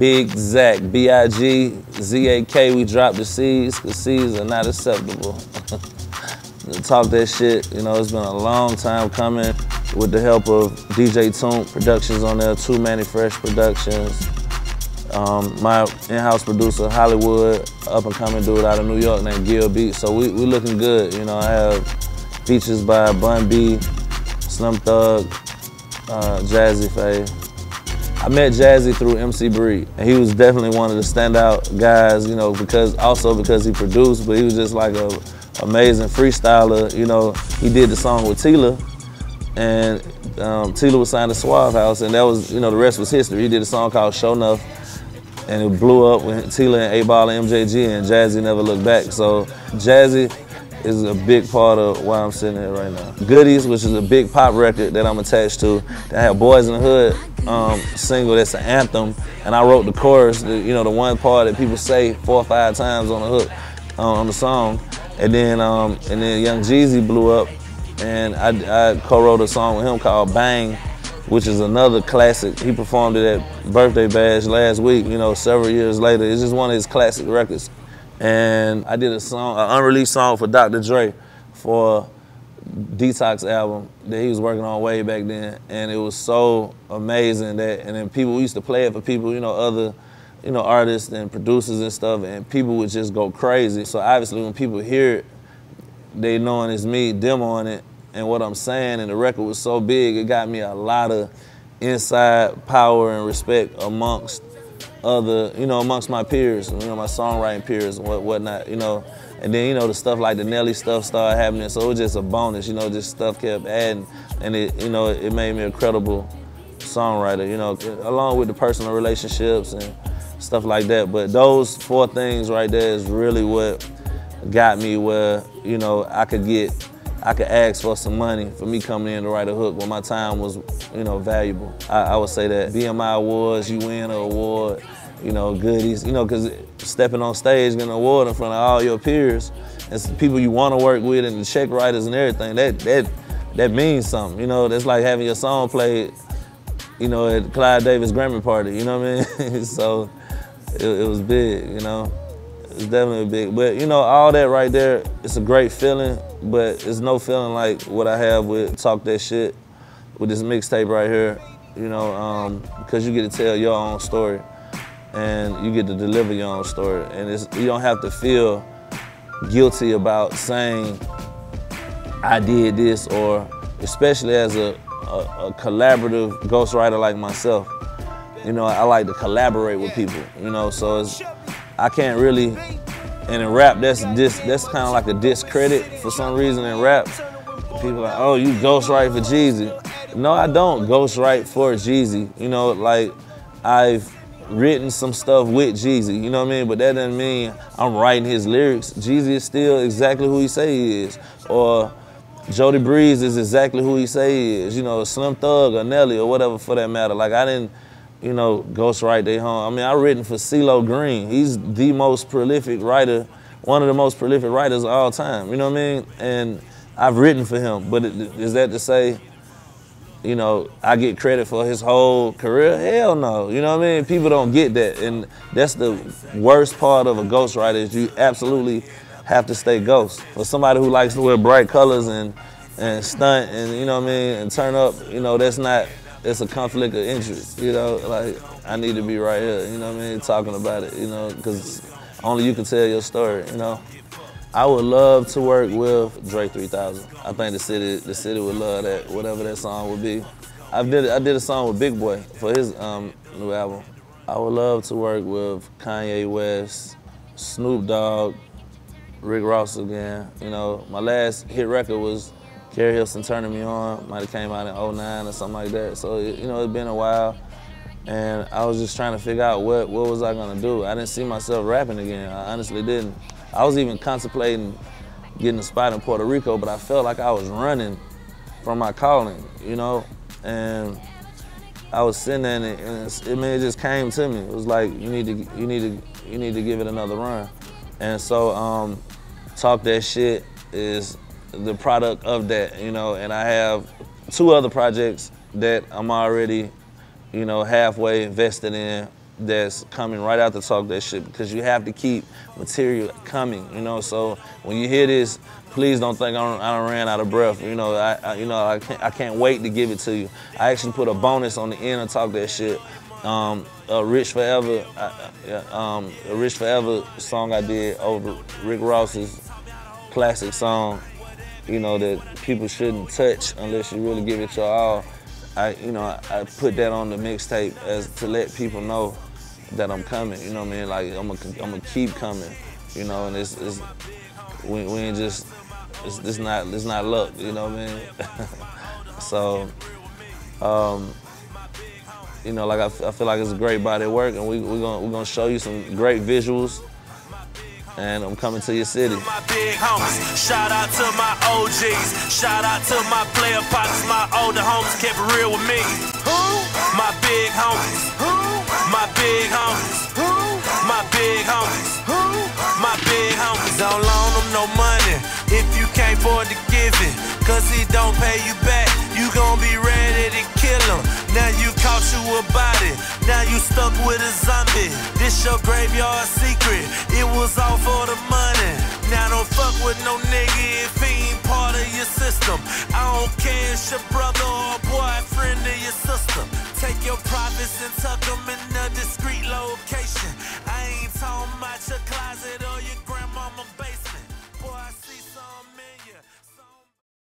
Big ZAK, B-I-G, Z-A-K, we dropped the C's, because C's are not acceptable. Talk that shit, you know, it's been a long time coming with the help of DJ Toon Productions on there, Too Many Fresh Productions. My in-house producer, Hollywood, up-and-coming dude out of New York named Gil Beat. So we looking good, you know. I have features by BUN-B, Slim Thug, Jazzy Faye. I met Jazzy through MC Breed, and he was definitely one of the standout guys, you know, because he produced, but he was just like a amazing freestyler. You know, he did the song with Tila, and Tila was signed to Suave House, and that was, you know, the rest was history. He did a song called Show Nuff, and it blew up with Tila and 8 Ball and MJG, and Jazzy never looked back. So Jazzy is a big part of why I'm sitting here right now. Goodies, which is a big pop record that I'm attached to, that had Boys in the Hood single that's an anthem, and I wrote the chorus, you know, the one part that people say 4 or 5 times on the hook, on the song. And then Young Jeezy blew up, and I co-wrote a song with him called Bang, which is another classic. He performed it at Birthday Bash last week, you know, several years later. It's just one of his classic records. And I did a song, an unreleased song for Dr. Dre for Detox album that he was working on way back then. And it was so amazing that, and then we used to play it for people, you know, other, you know, artists and producers and stuff, and people would just go crazy. So obviously when people hear it, they knowing it's me demoing it and what I'm saying, and the record was so big, it got me a lot of inside power and respect amongst other, you know, amongst my peers, you know, my songwriting peers and whatnot, you know. And then, you know, the stuff like the Nelly stuff started happening, so it was just a bonus, you know, just stuff kept adding, and it, you know, it made me a credible songwriter, you know, along with the personal relationships and stuff like that. But those 4 things right there is really what got me where, you know, I could ask for some money for me coming in to write a hook when my time was, you know, valuable. I would say that BMI awards, you win an award, you know, goodies, you know, because stepping on stage, getting an award in front of all your peers and some people you want to work with and the check writers and everything, that means something, you know. That's like having your song played, you know, at Clyde Davis Grammy party, you know what I mean? So it was big, you know. It's definitely big. But, you know, all that right there, it's a great feeling, but it's no feeling like what I have with Talk That Shit, with this mixtape right here, you know, because you get to tell your own story and you get to deliver your own story. And you don't have to feel guilty about saying, I did this, or especially as a collaborative ghostwriter like myself. You know, I like to collaborate with people, you know, so I can't really, and in rap, that's kind of like a discredit for some reason in rap. People are like, oh, you ghostwrite for Jeezy. No, I don't ghostwrite for Jeezy. You know, like, I've written some stuff with Jeezy, you know what I mean? But that doesn't mean I'm writing his lyrics. Jeezy is still exactly who he say he is. Or Jody Breeze is exactly who he say he is. You know, Slim Thug or Nelly or whatever for that matter. Like, I didn't, you know, ghostwrite they home. I mean, I've written for CeeLo Green. He's the most prolific writer, one of the most prolific writers of all time, you know what I mean? And I've written for him, but is that to say, you know, I get credit for his whole career? Hell no, you know what I mean? People don't get that, and that's the worst part of a ghostwriter, is you absolutely have to stay ghost. For somebody who likes to wear bright colors and stunt and, you know what I mean, and turn up, you know, it's a conflict of interest, you know, like, I need to be right here, you know what I mean, talking about it, you know, because only you can tell your story, you know. I would love to work with Dre 3000. I think the city would love that, whatever that song would be. I did a song with Big Boy for his new album. I would love to work with Kanye West, Snoop Dogg, Rick Ross again. You know, my last hit record was Carrie Hilson Turning Me On. Might have came out in '09 or something like that. So, you know, it's been a while. And I was just trying to figure out what was I gonna do. I didn't see myself rapping again. I honestly didn't. I was even contemplating getting a spot in Puerto Rico, but I felt like I was running from my calling, you know? And I was sitting there and it just came to me. It was like, you need to give it another run. And so Talk That Shit is the product of that, you know, and I have 2 other projects that I'm already, you know, halfway invested in that's coming right after Talk That Shit, because you have to keep material coming, you know. So when you hear this, please don't think I done ran out of breath. You know, I can't wait to give it to you. I actually put a bonus on the end of Talk That Shit. Rich Forever, a Rich Forever song I did over Rick Ross's classic song, you know, that people shouldn't touch unless you really give it your all. I put that on the mixtape as to let people know that I'm coming. You know what I mean? Like I'm gonna keep coming. You know, and we ain't just it's not luck. You know what I mean? So, you know, like I feel like it's a great body of work, and we're gonna show you some great visuals. And I'm coming to your city. My big homies, shout out to my OGs, shout out to my player partners, my older homies kept it real with me. Who? My big homies. Who? My big homies. Who? My big homies. Who? My big homies. Don't loan them no money if you can't afford to give it, cause he don't pay you back, you gon' be ready to kill him. Now you caught you a body, now you stuck with a zombie. This your graveyard secret, it was all for the money. Now don't fuck with no nigga if he ain't part of your system. I don't care if it's your brother or boyfriend or your sister. Take your profits and tuck them in a discreet location. I ain't talking about your closet or your grandmama basement.